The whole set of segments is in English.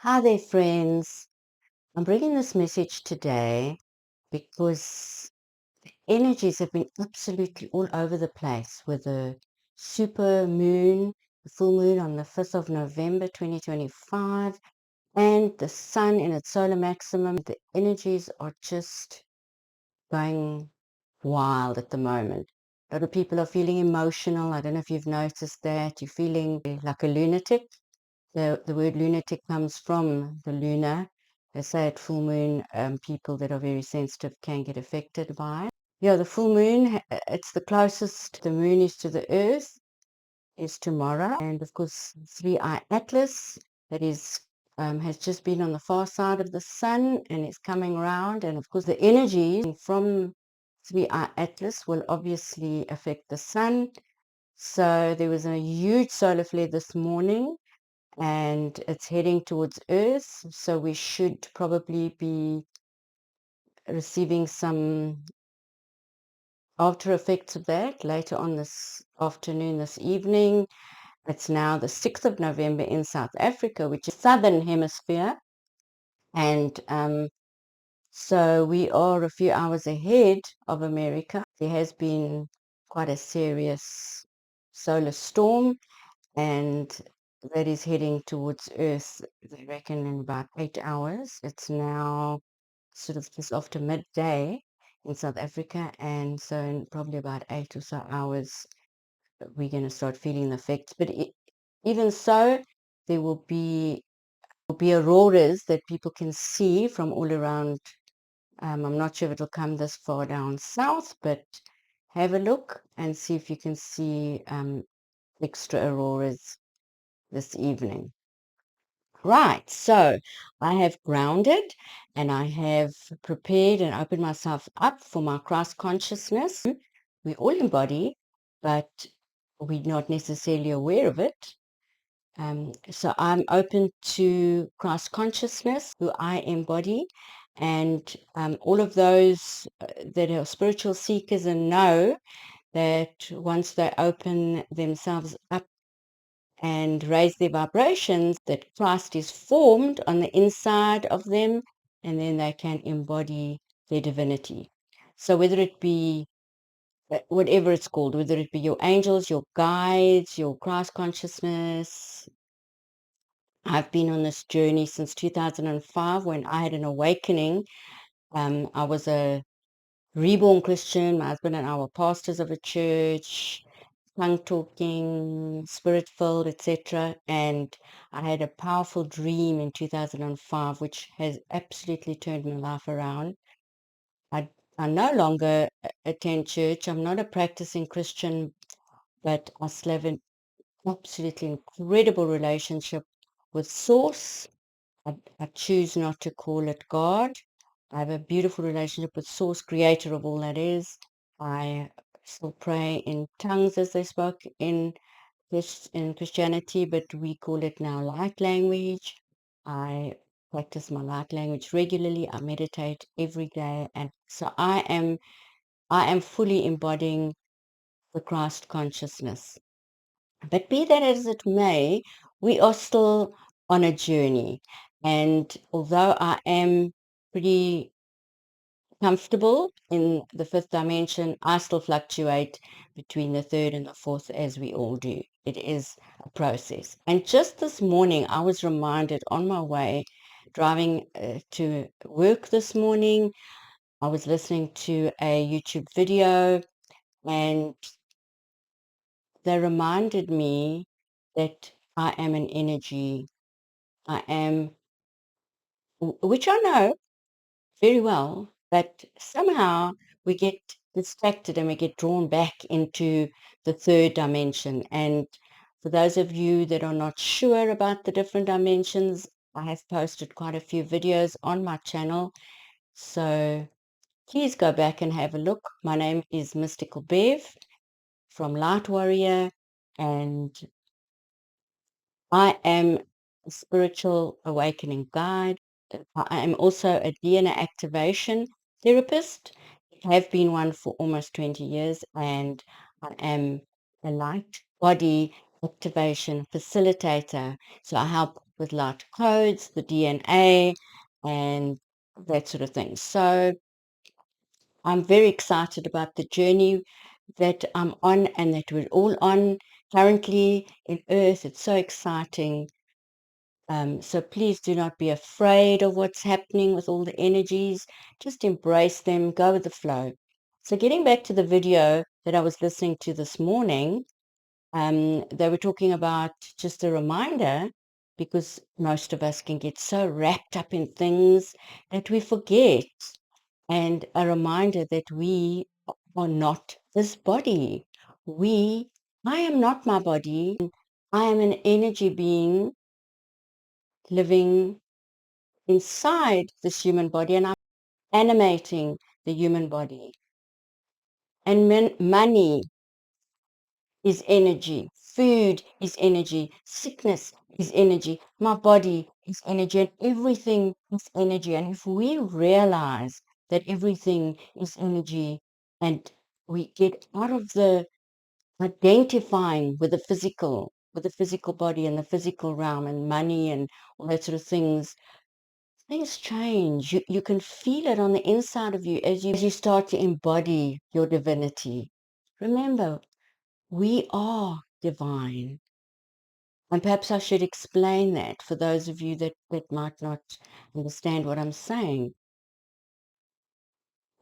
Hi there, friends. I'm bringing this message today because energies have been absolutely all over the place with the super moon, the full moon on the 5th of November 2025, and the sun in its solar maximum. The energies are just going wild at the moment. A lot of people are feeling emotional. I don't know if you've noticed that. You're feeling like a lunatic. The word lunatic comes from the lunar. They say at full moon, people that are very sensitive can get affected by it. Yeah, the full moon, it's the closest the moon is to the earth, is tomorrow. And of course, 3-eye Atlas, that is, has just been on the far side of the sun and is coming around. And of course, the energies from 3-eye Atlas will obviously affect the sun. So there was a huge solar flare this morning and it's heading towards Earth. So we should probably be receiving some after effects of that later on this afternoon, this evening. It's now the 6th of November in South Africa, which is Southern Hemisphere. And so we are a few hours ahead of America. There has been quite a serious solar storm, and that is heading towards Earth, they reckon, in about 8 hours. It's now sort of just after midday in South Africa, and so in probably about 8 or so hours, we're going to start feeling the effects. But even so, there will be auroras that people can see from all around. I'm not sure if it'll come this far down south, but have a look and see if you can see extra auroras this evening. Right, so I have grounded and I have prepared and opened myself up for my Christ consciousness. We all embody, but we're not necessarily aware of it. So I'm open to Christ consciousness, who I embody, and all of those that are spiritual seekers and know that once they open themselves up and raise their vibrations, that Christ is formed on the inside of them, and then they can embody their divinity. So whether it be whatever it's called, whether it be your angels, your guides, your Christ consciousness. I've been on this journey since 2005 when I had an awakening. I was a reborn Christian. My husband and I were pastors of a church, tongue talking, spirit filled, etc. And I had a powerful dream in 2005, which has absolutely turned my life around. I no longer attend church. I'm not a practicing Christian, but I still have an absolutely incredible relationship with Source. I choose not to call it God. I have a beautiful relationship with Source, creator of all that is. I still pray in tongues as they spoke in Christianity, but we call it now light language. I practice my light language regularly. I meditate every day, and so I am fully embodying the Christ consciousness. But be that as it may, we are still on a journey. And although I am pretty comfortable in the fifth dimension, I still fluctuate between the third and the fourth, as we all do. It is a process. And just this morning, I was reminded on my way driving to work this morning, I was listening to a YouTube video, and they reminded me that I am an energy. I am, which I know very well, but somehow we get distracted and we get drawn back into the third dimension. And for those of you that are not sure about the different dimensions, I have posted quite a few videos on my channel. So please go back and have a look. My name is Mystical Bev from Lightwarrior, and I am a spiritual awakening guide. I am also a DNA activation therapist. I have been one for almost 20 years, and I am a light body activation facilitator. So I help with light codes, the DNA, and that sort of thing. So I'm very excited about the journey that I'm on and that we're all on currently in Earth. It's so exciting. So please do not be afraid of what's happening with all the energies. Just embrace them, go with the flow. So getting back to the video that I was listening to this morning, they were talking about just a reminder, because most of us can get so wrapped up in things that we forget, and a reminder that we are not this body. I am not my body. I am an energy being living inside this human body, and I'm animating the human body. And money is energy. Food is energy. Sickness is energy. My body is energy, and everything is energy. And if we realize that everything is energy, and we get out of the identifying with the physical body and the physical realm and money and all that sort of things change. You can feel it on the inside of you as you start to embody your divinity. Remember, we are divine. And perhaps I should explain that for those of you that might not understand what I'm saying.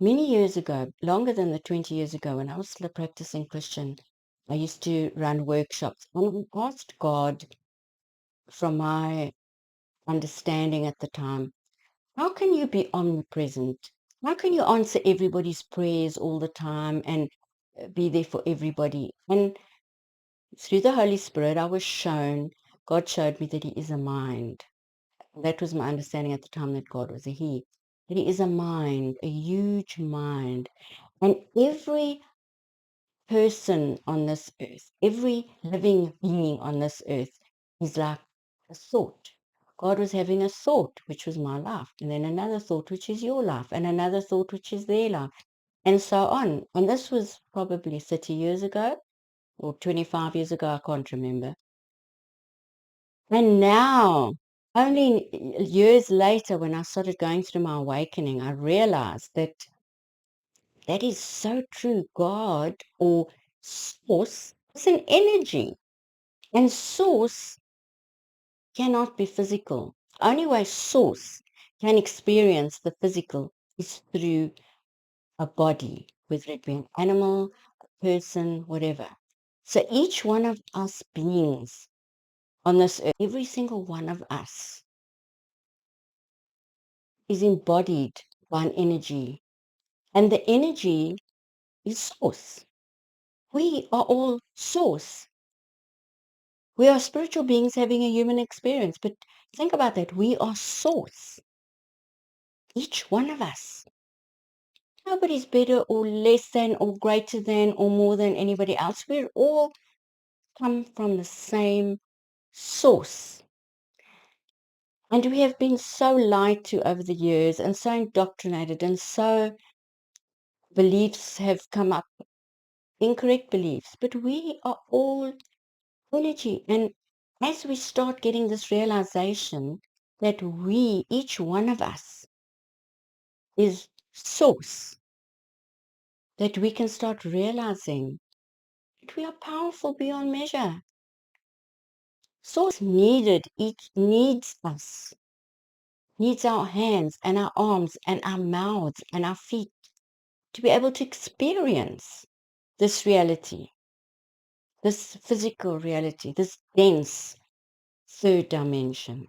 Many years ago, longer than the 20 years ago, when I was still a practicing Christian, I used to run workshops. And I asked God, from my understanding at the time, how can you be omnipresent? How can you answer everybody's prayers all the time and be there for everybody? And through the Holy Spirit, God showed me that He is a mind. That was my understanding at the time, that God was a He. That He is a mind, a huge mind. And every person on this earth, every living being on this earth is like a thought. God was having a thought, which was my life, and then another thought, which is your life, and another thought, which is their life, and so on. And this was probably 30 years ago or 25 years ago, I can't remember. And now, only years later, when I started going through my awakening, I realized that that is so true. God, or source, is an energy. And source cannot be physical. Only way source can experience the physical is through a body, whether it be an animal, a person, whatever. So each one of us beings on this earth, every single one of us is embodied by an energy. And the energy is source. We are all source. We are spiritual beings having a human experience. But think about that. We are source. Each one of us. Nobody's better or less than or greater than or more than anybody else. We're all come from the same source. And we have been so lied to over the years and so indoctrinated, and so beliefs have come up, incorrect beliefs. But we are all energy. And as we start getting this realization that each one of us, is source, that we can start realizing that we are powerful beyond measure. Source needs us, needs our hands and our arms and our mouths and our feet to be able to experience this reality, this physical reality, this dense third dimension.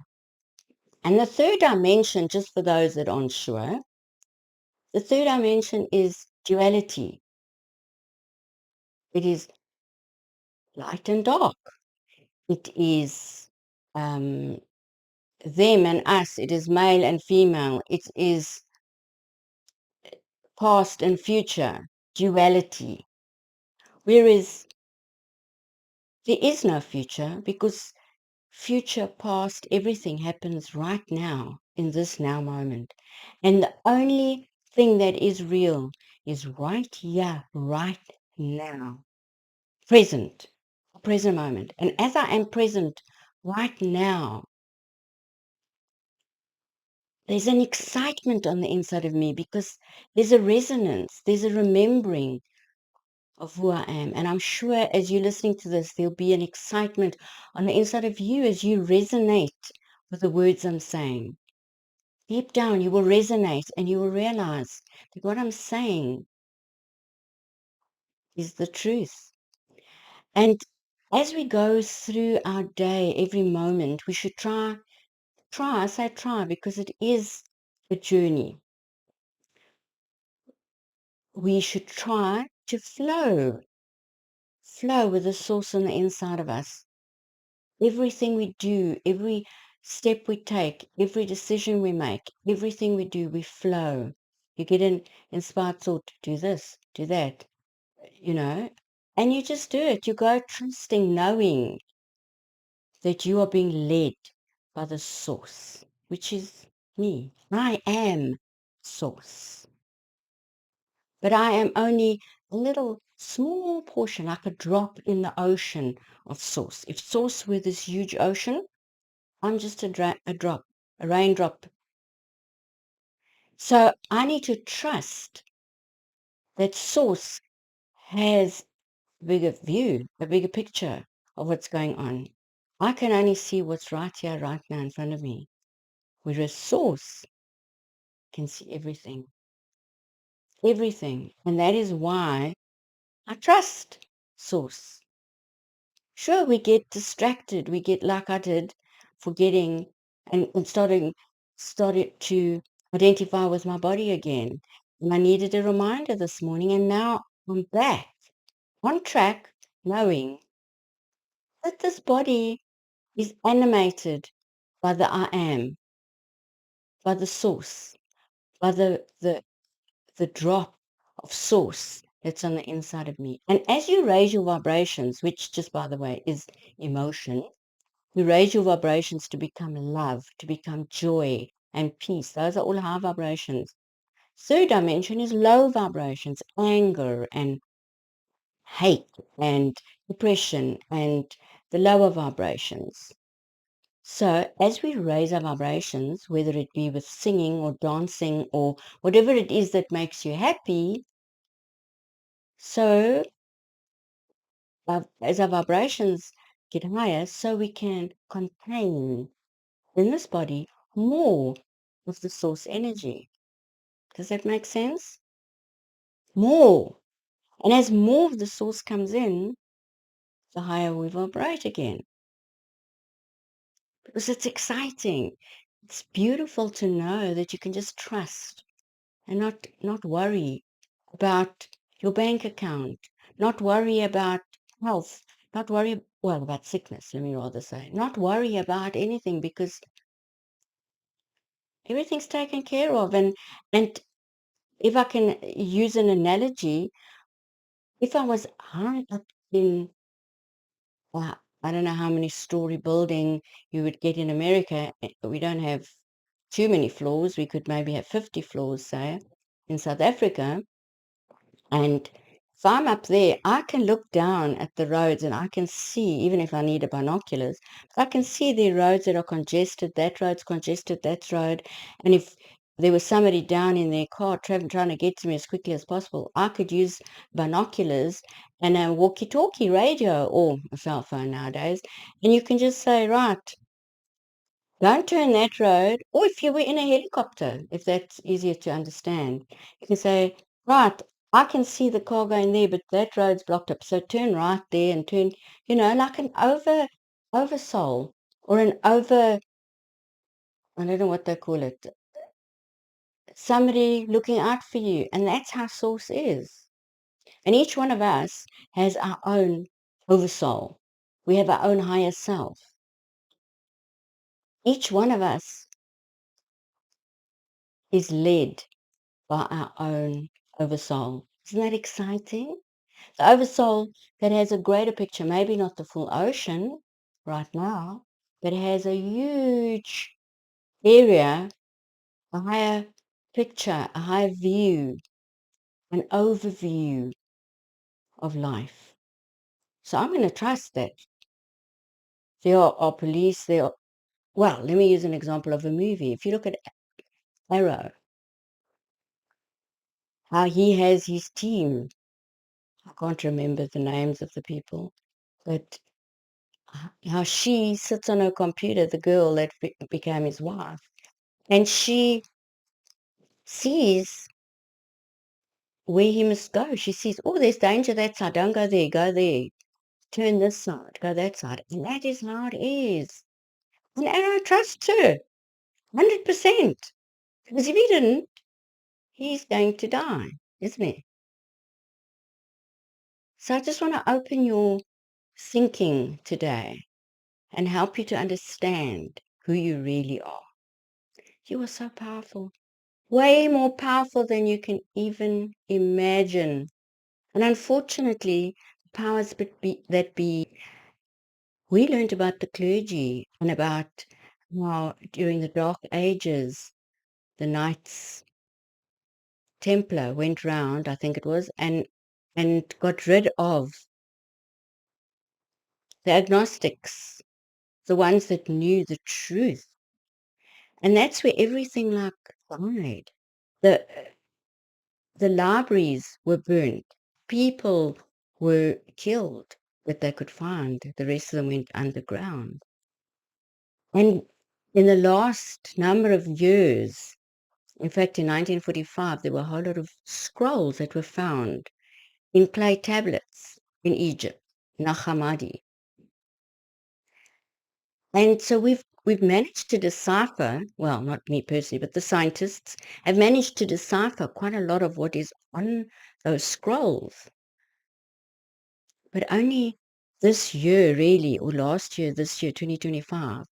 And the third dimension, just for those that aren't sure, the third dimension is duality. It is light and dark. It is them and us. It is male and female. It is past and future, duality. Whereas there is no future, because future, past, everything happens right now, in this now moment. And the only thing that is real is right here, right now. Present moment. And as I am present right now, There's an excitement on the inside of me because there's a resonance, there's a remembering of who I am. And I'm sure as you're listening to this, there'll be an excitement on the inside of you as you resonate with the words I'm saying. Deep down, you will resonate and you will realize that what I'm saying is the truth. And as we go through our day, every moment, we should I say try because it is a journey. We should try to flow with the source on the inside of us. Everything we do, every step we take, every decision we make, everything we do, we flow. You get an inspired thought to do this, do that, and you just do it. You go trusting, knowing that you are being led by the source, which is me. I am source. But I am only a little small portion, like a drop in the ocean of source. If source were this huge ocean, I'm just a drop, a raindrop. So I need to trust that source has a bigger view, a bigger picture of what's going on. I can only see what's right here, right now in front of me, whereas source can see everything, everything. And that is why I trust source. Sure, we get distracted. We get like I did, forgetting and started to identify with my body again. And I needed a reminder this morning, and now I'm back on track, knowing that this body is animated by the I am, by the source, by the drop of source that's on the inside of me. And as you raise your vibrations, which just by the way is emotion, you raise your vibrations to become love, to become joy and peace. Those are all high vibrations. Third dimension is low vibrations, anger and hate and depression and the lower vibrations. So as we raise our vibrations, whether it be with singing or dancing or whatever it is that makes you happy, so as our vibrations get higher, so we can contain in this body more of the source energy. Does that make sense? More. And as more of the source comes in, the higher we vibrate again. Because it's exciting. It's beautiful to know that you can just trust and not worry about your bank account, not worry about health, not worry, well, about sickness, let me rather say, not worry about anything because everything's taken care of. And if I can use an analogy, if I was high up in, I don't know how many story building you would get in America. We don't have too many floors. We could maybe have 50 floors, say, in South Africa. And if I'm up there, I can look down at the roads and I can see, even if I need a binoculars, I can see the roads that are congested. That road's congested, that road. And if there was somebody down in their car trying to get to me as quickly as possible, I could use binoculars and a walkie-talkie radio or a cell phone nowadays. And you can just say, right, don't turn that road. Or if you were in a helicopter, if that's easier to understand, you can say, right, I can see the car going there, but that road's blocked up. So turn right there and turn, like an oversoul or an over, I don't know what they call it, somebody looking out for you. And that's how source is. And each one of us has our own oversoul. We have our own higher self. Each one of us is led by our own oversoul. Isn't that exciting? The oversoul that has a greater picture, maybe not the full ocean right now, but has a huge area, a higher picture, a higher view, an overview of life. So I'm going to trust that. There are police, well, let me use an example of a movie. If you look at arrow, how he has his team. I can't remember the names of the people, but how she sits on her computer, the girl that became his wife, and she sees where he must go. She sees, oh, there's danger that side. Don't go there. Go there. Turn this side. Go that side. And that is how it is. And Arrow trusts her 100%. Because if he didn't, he's going to die, isn't he? So I just want to open your thinking today and help you to understand who you really are. You are so powerful. Way more powerful than you can even imagine. And unfortunately, the powers that be, we learned about the clergy and about how during the Dark Ages, the Knights Templar went round, I think it was, and got rid of the agnostics, the ones that knew the truth. And that's where everything like died. The libraries were burnt. People were killed that they could find. The rest of them went underground. And in the last number of years, in fact, in 1945, there were a whole lot of scrolls that were found in clay tablets in Egypt, in Hammadi. And so we've managed to decipher, well, not me personally, but the scientists have managed to decipher quite a lot of what is on those scrolls. But only this year, really, or last year, this year, 2025,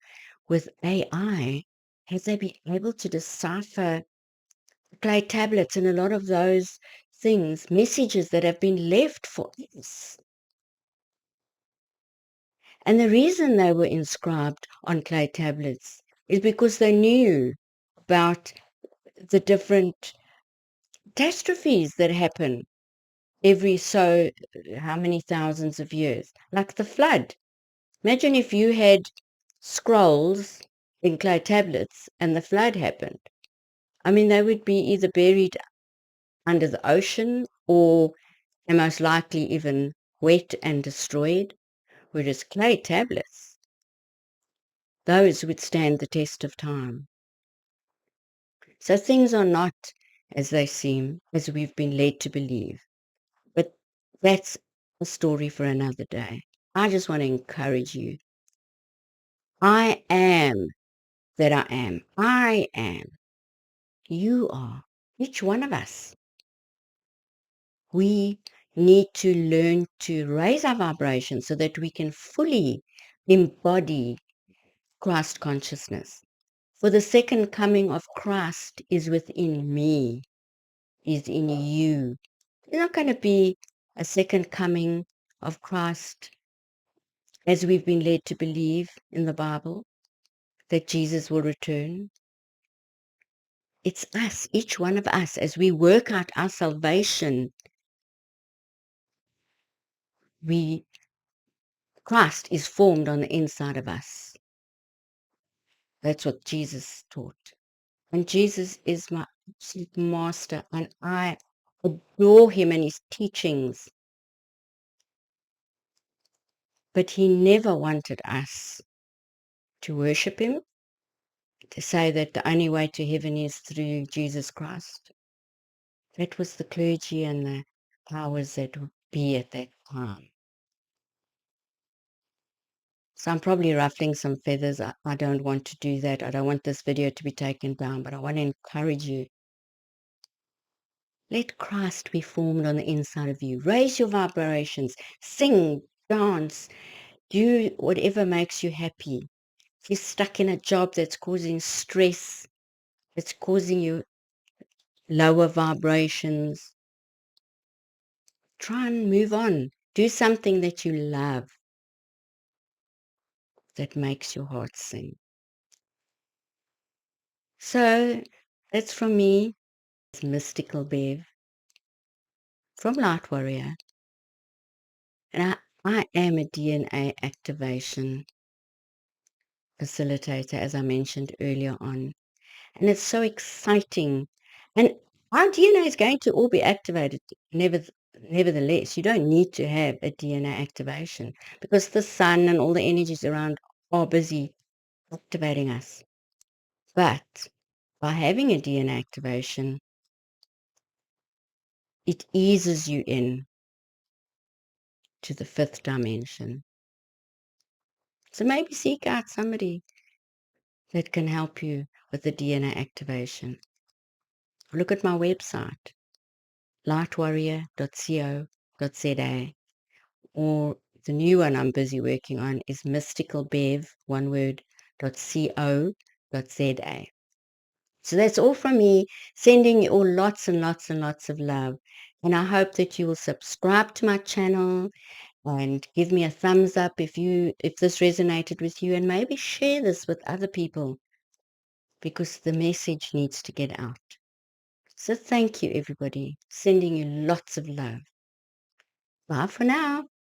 with AI, have they been able to decipher clay tablets and a lot of those things, messages that have been left for us. And the reason they were inscribed on clay tablets is because they knew about the different catastrophes that happen every so how many thousands of years, like the flood. Imagine if you had scrolls in clay tablets and the flood happened. I mean, they would be either buried under the ocean or most likely even wet and destroyed, whereas clay tablets, those would stand the test of time. So things are not as they seem, as we've been led to believe. But that's a story for another day. I just want to encourage you. I am that I am. I am. You are. Each one of us. We need to learn to raise our vibration so that we can fully embody Christ consciousness. For the second coming of Christ is within me, is in you. There's not going to be a second coming of Christ as we've been led to believe in the Bible, that Jesus will return. It's us, each one of us, as we work out our salvation, Christ is formed on the inside of us. That's what Jesus taught. And Jesus is my absolute master, and I adore him and his teachings. But he never wanted us to worship him, to say that the only way to heaven is through Jesus Christ. That was the clergy and the powers that would be at that time. So I'm probably ruffling some feathers. I don't want to do that. I don't want this video to be taken down, but I want to encourage you. Let Christ be formed on the inside of you. Raise your vibrations. Sing, dance, do whatever makes you happy. If you're stuck in a job that's causing stress, that's causing you lower vibrations, try and move on. Do something that you love, that makes your heart sing. So that's from me, it's Mystical Bev from Lightwarrior. And I am a DNA activation facilitator, as I mentioned earlier on. And it's so exciting. And our DNA is going to all be activated nevertheless. You don't need to have a DNA activation because the sun and all the energies around are busy activating us. But by having a DNA activation, it eases you in to the fifth dimension. So maybe seek out somebody that can help you with the DNA activation. Look at my website, lightwarrior.co.za, or the new one I'm busy working on is Mystical Bev, one word, .co.za. So that's all from me, sending you all lots and lots and lots of love. And I hope that you will subscribe to my channel and give me a thumbs up if this resonated with you, and maybe share this with other people because the message needs to get out. So thank you, everybody. Sending you lots of love. Bye for now.